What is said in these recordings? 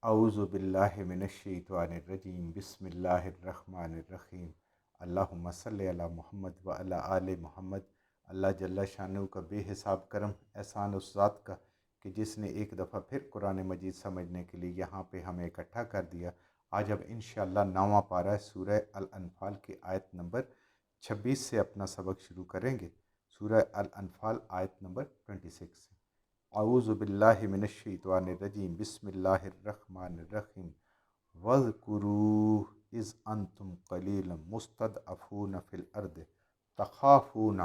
اعوذ باللہ من الشیطان الرجیم بسم اللہ الرحمن الرحیم اللہم صلی علی محمد وعلی آل محمد۔ اللہ جل شانہ کا بے حساب کرم احسان اس ذات کا کہ جس نے ایک دفعہ پھر قرآن مجید سمجھنے کے لیے یہاں پہ ہمیں اکٹھا کر دیا۔ آج اب انشاءاللہ 9واں پارہ سورہ الانفال کی آیت نمبر 26 سے اپنا سبق شروع کریں گے۔ سورہ الانفال آیت نمبر 26 سے۔ اعوذ باللہ من الشیطان الرجیم بسم اللہ الرحمن الرحیم وَاذْكُرُوا اِذْ أَنْتُمْ قَلِيلٌ مُسْتَضْعَفُونَ فِي الْأَرْضِ تَخَافُونَ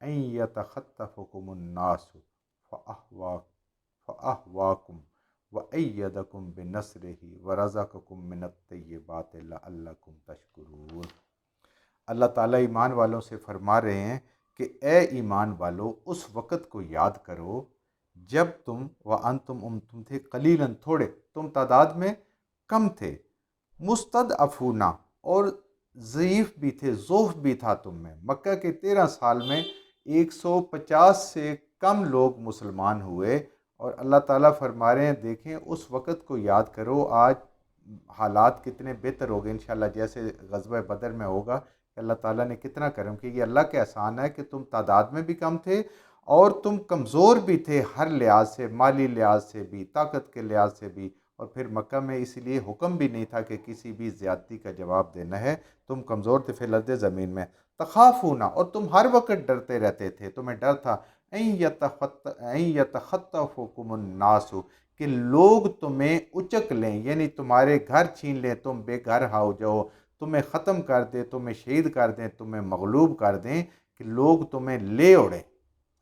أَنْ يَتَخَطَّفَكُمُ النَّاسُ فَأَهْوَاكُمْ وَأَيَّدَكُمْ بِنَصْرِهِ وَرَزَقَكُمْ مِنَ الطَّيِّبَاتِ لَعَلَّكُمْ تَشْكُرُونَ۔ اللہ تعالیٰ ایمان والوں سے فرما رہے ہیں کہ اے ایمان والو، اس وقت کو یاد کرو جب تم تم تھے قلیلاً تھوڑے، تم تعداد میں کم تھے، مستضعفون اور ضعیف بھی تھے، ضعف بھی تھا تم میں۔ مکہ کے 13 سال میں 150 سے کم لوگ مسلمان ہوئے، اور اللہ تعالیٰ فرما رہے ہیں دیکھیں اس وقت کو یاد کرو، آج حالات کتنے بہتر ہو گئے انشاءاللہ، جیسے غزوہ بدر میں ہوگا کہ اللہ تعالیٰ نے کتنا کرم کیا۔ یہ اللہ کے احسان ہے کہ تم تعداد میں بھی کم تھے اور تم کمزور بھی تھے، ہر لحاظ سے، مالی لحاظ سے بھی، طاقت کے لحاظ سے بھی، اور پھر مکہ میں اسی لیے حکم بھی نہیں تھا کہ کسی بھی زیادتی کا جواب دینا ہے، تم کمزور تھے فی الارض زمین میں، تخافون اور تم ہر وقت ڈرتے رہتے تھے، تمہیں ڈر تھا ان یتخطفکم الناس کہ لوگ تمہیں اچک لیں، یعنی تمہارے گھر چھین لیں، تم بے گھر ہو جاؤ، تمہیں ختم کر دیں، تمہیں شہید کر دیں، تمہیں مغلوب کر دیں، کہ لوگ تمہیں لے اڑیں،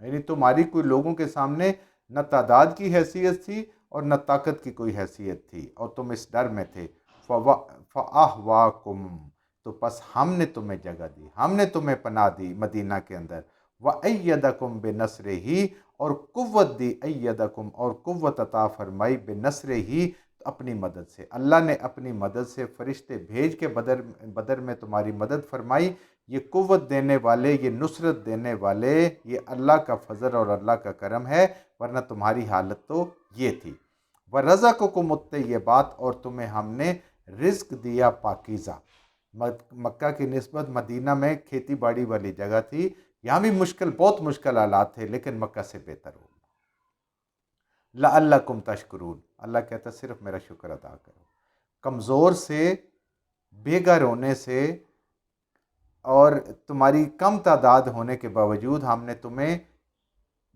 یعنی تمہاری کوئی لوگوں کے سامنے نہ تعداد کی حیثیت تھی اور نہ طاقت کی کوئی حیثیت تھی، اور تم اس ڈر میں تھے۔ فَأَهْوَاكُمْ تو پس ہم نے تمہیں جگہ دی، ہم نے تمہیں پناہ دی مدینہ کے اندر، وَأَيَّدَكُمْ بِنَصْرِهِ اور قوت دی، ایدکم اور قوت عطا فرمائی، بنصرہ اپنی مدد سے، اللہ نے اپنی مدد سے فرشتے بھیج کے بدر میں تمہاری مدد فرمائی۔ یہ قوت دینے والے، یہ نصرت دینے والے، یہ اللہ کا فضل اور اللہ کا کرم ہے، ورنہ تمہاری حالت تو یہ تھی۔ وَرَزَقَكُمُ الطَّيِّبَاتِ اور تمہیں ہم نے رزق دیا پاکیزہ۔ مکہ کی نسبت مدینہ میں کھیتی باڑی والی جگہ تھی، یہاں بھی بہت مشکل حالات تھے، لیکن مکہ سے بہتر ہو۔ لَعَلَّكُمْ تَشْكُرُونَ اللہ کہتا ہے صرف میرا شکر ادا کرو۔ کمزور سے، بے گھر ہونے سے اور تمہاری کم تعداد ہونے کے باوجود ہم نے تمہیں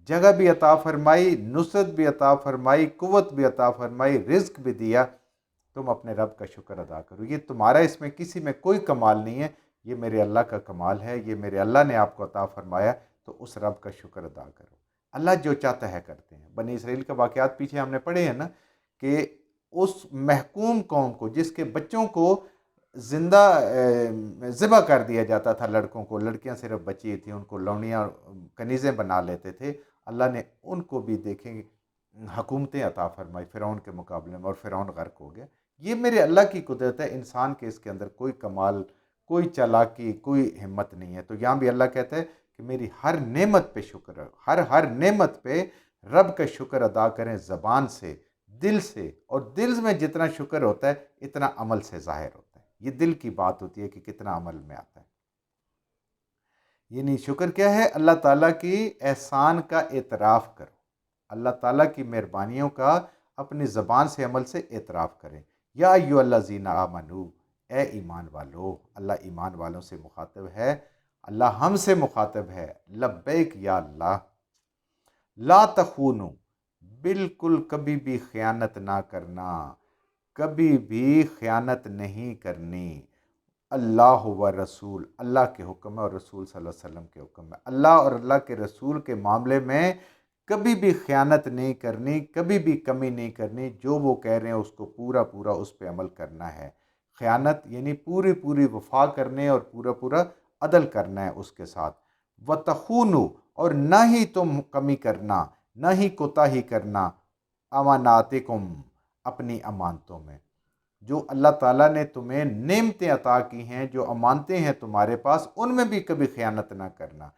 جگہ بھی عطا فرمائی، نصرت بھی عطا فرمائی، قوت بھی عطا فرمائی، رزق بھی دیا، تم اپنے رب کا شکر ادا کرو۔ یہ تمہارا، اس میں کسی میں کوئی کمال نہیں ہے، یہ میرے اللہ کا کمال ہے، یہ میرے اللہ نے آپ کو عطا فرمایا، تو اس رب کا شکر ادا کرو۔ اللہ جو چاہتا ہے کرتے ہیں۔ بنی اسرائیل کا واقعات پیچھے ہم نے پڑھے ہیں نا، کہ اس محکوم قوم کو جس کے بچوں کو زندہ ذبح کر دیا جاتا تھا، لڑکوں کو، لڑکیاں صرف بچی تھیں، ان کو لونیاں کنیزیں بنا لیتے تھے، اللہ نے ان کو بھی دیکھیں حکومتیں عطا فرمائی فرعون کے مقابلے میں، اور فرعون غرق ہو گیا۔ یہ میرے اللہ کی قدرت ہے، انسان کے اس کے اندر کوئی کمال، کوئی چالاکی، کوئی ہمت نہیں ہے۔ تو یہاں بھی اللہ کہتا ہے کہ میری ہر نعمت پہ شکر ہے، ہر نعمت پہ رب کا شکر ادا کریں، زبان سے، دل سے، اور دل میں جتنا شکر ہوتا ہے اتنا عمل سے ظاہر ہوتا ہے۔ یہ دل کی بات ہوتی ہے کہ کتنا عمل میں آتا ہے۔ یعنی شکر کیا ہے؟ اللہ تعالیٰ کی احسان کا اعتراف کرو، اللہ تعالیٰ کی مہربانیوں کا اپنی زبان سے، عمل سے اعتراف کریں۔ یا ایھا الذین آمنو اے ایمان والو، اللہ ایمان والوں سے مخاطب ہے، اللہ ہم سے مخاطب ہے، لبیک یا اللہ، لا تخونوا بالکل کبھی بھی خیانت نہ کرنا، کبھی بھی خیانت نہیں کرنی، اللہ و رسول، اللہ کے حکم ہے اور رسول صلی اللہ علیہ وسلم کے حکم ہے، اللہ اور اللہ کے رسول کے معاملے میں کبھی بھی خیانت نہیں کرنی، کبھی بھی کمی نہیں کرنی، جو وہ کہہ رہے ہیں اس کو پورا پورا اس پہ عمل کرنا ہے۔ خیانت یعنی پوری وفا کرنے اور پورا عدل کرنا ہے اس کے ساتھ۔ وَتَخُونُوا اور نہ ہی تم کمی کرنا، نہ ہی کوتاہی کرنا، اماناتکم اپنی امانتوں میں، جو اللہ تعالیٰ نے تمہیں نعمتیں عطا کی ہیں، جو امانتیں ہیں تمہارے پاس، ان میں بھی کبھی خیانت نہ کرنا۔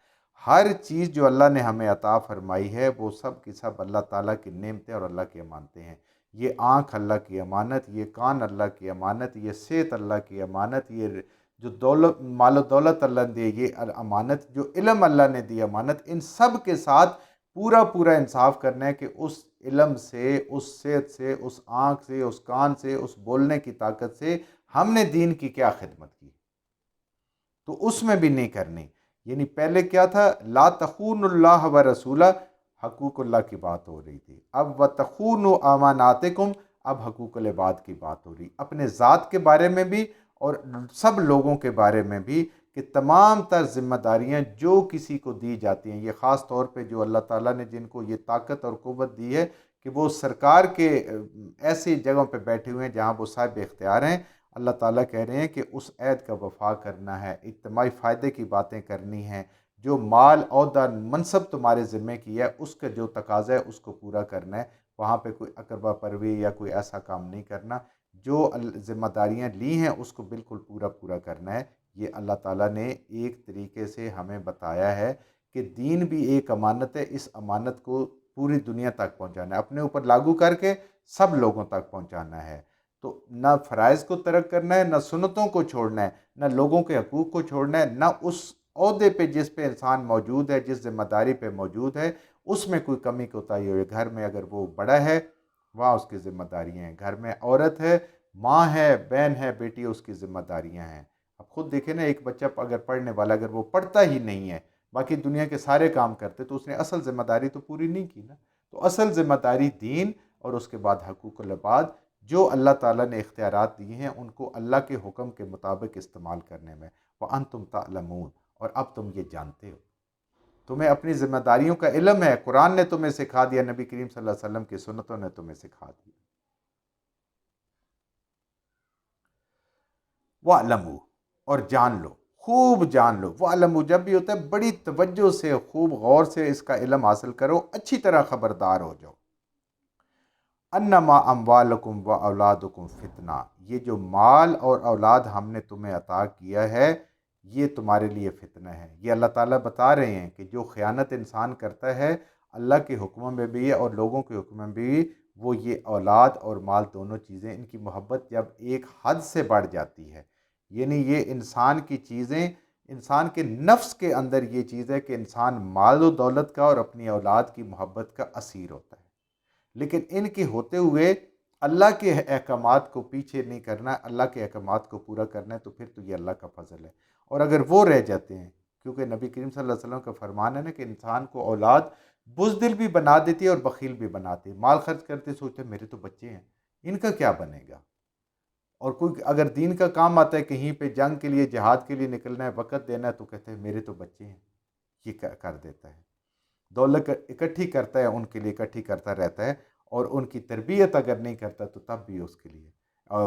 ہر چیز جو اللہ نے ہمیں عطا فرمائی ہے وہ سب کی سب اللہ تعالیٰ کی نعمتیں اور اللہ کی امانتیں ہیں۔ یہ آنکھ اللہ کی امانت، یہ کان اللہ کی امانت، یہ صحت اللہ کی امانت، یہ جو دولت مال و دولت اللہ نے دی یہ امانت، جو علم اللہ نے دی امانت، ان سب کے ساتھ پورا پورا انصاف کرنا ہے کہ اس علم سے، اس صحت سے، اس آنکھ سے، اس کان سے، اس بولنے کی طاقت سے ہم نے دین کی کیا خدمت کی، تو اس میں بھی نہیں کرنی۔ یعنی پہلے کیا تھا، لا تخون اللہ و رسولہ، حقوق اللہ کی بات ہو رہی تھی، اب وتخونوا اماناتکم، اب حقوق العباد کی بات ہو رہی، اپنے ذات کے بارے میں بھی اور سب لوگوں کے بارے میں بھی، کہ تمام تر ذمہ داریاں جو کسی کو دی جاتی ہیں، یہ خاص طور پہ جو اللہ تعالیٰ نے جن کو یہ طاقت اور قوت دی ہے کہ وہ سرکار کے ایسی جگہوں پہ بیٹھے ہوئے ہیں جہاں وہ صاحب اختیار ہیں، اللہ تعالیٰ کہہ رہے ہیں کہ اس عہد کا وفا کرنا ہے، اجتماعی فائدے کی باتیں کرنی ہیں، جو مال عہدہ منصب تمہارے ذمے کی ہے اس کا جو تقاضا ہے اس کو پورا کرنا ہے، وہاں پہ کوئی اقربا پروی یا کوئی ایسا کام نہیں کرنا، جو ذمہ داریاں لی ہیں اس کو بالکل پورا پورا کرنا ہے۔ یہ اللہ تعالیٰ نے ایک طریقے سے ہمیں بتایا ہے کہ دین بھی ایک امانت ہے، اس امانت کو پوری دنیا تک پہنچانا ہے، اپنے اوپر لاگو کر کے سب لوگوں تک پہنچانا ہے۔ تو نہ فرائض کو ترک کرنا ہے، نہ سنتوں کو چھوڑنا ہے، نہ لوگوں کے حقوق کو چھوڑنا ہے، نہ اس عہدے پہ جس پہ انسان موجود ہے، جس ذمہ داری پہ موجود ہے اس میں کوئی کمی کوتاہی ہوئے۔ گھر میں اگر وہ بڑا ہے وہاں اس کی ذمہ داریاں ہیں، گھر میں عورت ہے، ماں ہے، بہن ہے، بیٹی، اس کی ذمہ داریاں ہیں۔ اب خود دیکھیں نا، ایک بچہ اگر پڑھنے والا اگر وہ پڑھتا ہی نہیں ہے، باقی دنیا کے سارے کام کرتے، تو اس نے اصل ذمہ داری تو پوری نہیں کی نا۔ تو اصل ذمہ داری دین، اور اس کے بعد حقوق العباد، جو اللہ تعالیٰ نے اختیارات دیے ہیں ان کو اللہ کے حکم کے مطابق استعمال کرنے میں۔ وَأَنْتُمْ تَعْلَمُونَ، اور اب تم یہ جانتے ہو، تمہیں اپنی ذمہ داریوں کا علم ہے، قرآن نے تمہیں سکھا دیا، نبی کریم صلی اللہ علیہ وسلم کی سنتوں نے تمہیں سکھا دیا۔ وَاعْلَمُوا، اور جان لو، خوب جان لو۔ وَاعْلَمُوا جب بھی ہوتا ہے بڑی توجہ سے، خوب غور سے اس کا علم حاصل کرو، اچھی طرح خبردار ہو جاؤ۔ انما اموالکم و اولادکم فتنہ، یہ جو مال اور اولاد ہم نے تمہیں عطا کیا ہے یہ تمہارے لیے فتنہ ہے۔ یہ اللہ تعالیٰ بتا رہے ہیں کہ جو خیانت انسان کرتا ہے اللہ کے حکموں میں بھی اور لوگوں کے حکم میں بھی، وہ یہ اولاد اور مال دونوں چیزیں، ان کی محبت جب ایک حد سے بڑھ جاتی ہے، یعنی یہ انسان کی چیزیں، انسان کے نفس کے اندر یہ چیز ہے کہ انسان مال و دولت کا اور اپنی اولاد کی محبت کا اسیر ہوتا ہے، لیکن ان کے ہوتے ہوئے اللہ کے احکامات کو پیچھے نہیں کرنا، اللہ کے احکامات کو پورا کرنا ہے، تو پھر تو یہ اللہ کا فضل ہے۔ اور اگر وہ رہ جاتے ہیں، کیونکہ نبی کریم صلی اللہ علیہ وسلم کا فرمان ہے نا کہ انسان کو اولاد بزدل بھی بنا دیتی ہے اور بخیل بھی بناتی ہے، مال خرچ کرتے سوچتے ہیں میرے تو بچے ہیں، ان کا کیا بنے گا، اور کوئی اگر دین کا کام آتا ہے، کہیں پہ جنگ کے لیے، جہاد کے لیے نکلنا ہے، وقت دینا ہے، تو کہتے ہیں میرے تو بچے ہیں، یہ کر دیتا ہے، دولت اکٹھی کرتا ہے، ان کے لیے اکٹھی کرتا رہتا ہے، اور ان کی تربیت اگر نہیں کرتا تو تب بھی اس کے لیے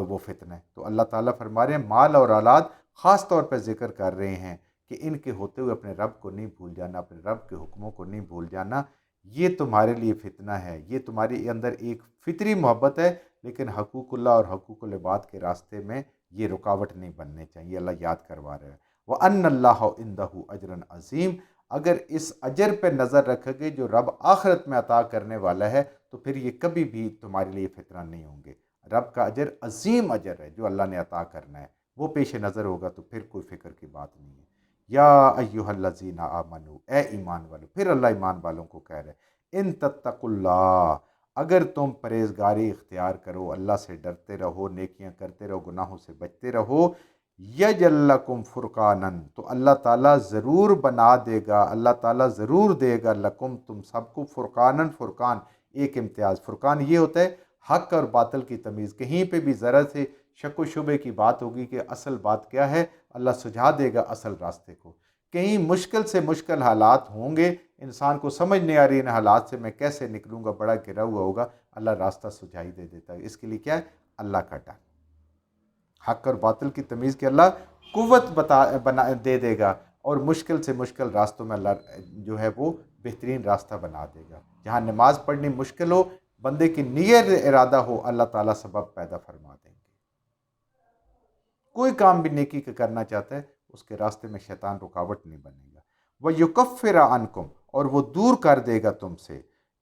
وہ فتنہ ہے۔ تو اللہ تعالیٰ فرما رہے ہیں مال اور اولاد خاص طور پہ ذکر کر رہے ہیں کہ ان کے ہوتے ہوئے اپنے رب کو نہیں بھول جانا، اپنے رب کے حکموں کو نہیں بھول جانا، یہ تمہارے لیے فتنہ ہے، یہ تمہارے اندر ایک فطری محبت ہے، لیکن حقوق اللہ اور حقوق العباد کے راستے میں یہ رکاوٹ نہیں بننے چاہیے، اللہ یاد کروا رہا ہے۔ وَأَنَّ اللَّهَ عِندَهُ أَجْرٌ عَظِيمٌ، اگر اس اجر پہ نظر رکھو گے جو رب آخرت میں عطا کرنے والا ہے، تو پھر یہ کبھی بھی تمہارے لیے فتنہ نہیں ہوں گے۔ رب کا اجر عظیم اجر ہے جو اللہ نے عطا کرنا ہے، وہ پیش نظر ہوگا تو پھر کوئی فکر کی بات نہیں ہے۔ یا ایہا الذین آمنو، اے ایمان والو، پھر اللہ ایمان والوں کو کہہ رہے ہیں ان تتقوا اللہ، اگر تم پرہیزگاری اختیار کرو، اللہ سے ڈرتے رہو، نیکیاں کرتے رہو، گناہوں سے بچتے رہو، یجعل لکم فرقانا، تو اللہ تعالیٰ ضرور بنا دے گا، اللہ تعالیٰ ضرور دے گا لکم تم سب کو فرقانا، فرقان ایک امتیاز۔ فرقان یہ ہوتا ہے حق اور باطل کی تمیز، کہیں پہ بھی ذرا سے شک و شبے کی بات ہوگی کہ اصل بات کیا ہے، اللہ سجھا دے گا اصل راستے کو۔ کہیں مشکل سے مشکل حالات ہوں گے، انسان کو سمجھ نہیں آ رہی ان حالات سے میں کیسے نکلوں گا، بڑا گرا ہوا ہوگا، اللہ راستہ سجھائی دے دیتا ہے۔ اس کے لیے کیا ہے، اللہ کا ڈر، حق اور باطل کی تمیز کے اللہ قوت دے دے گا، اور مشکل سے مشکل راستوں میں اللہ جو ہے وہ بہترین راستہ بنا دے گا۔ جہاں نماز پڑھنی مشکل ہو، بندے کی نیت ارادہ ہو، اللہ تعالیٰ سبب پیدا فرما دیں گے۔ کوئی کام بھی نیکی کا کرنا چاہتا ہے، اس کے راستے میں شیطان رکاوٹ نہیں بنے گا۔ وَيُكَفِّرَ عَنْكُمْ، اور وہ دور کر دے گا تم سے،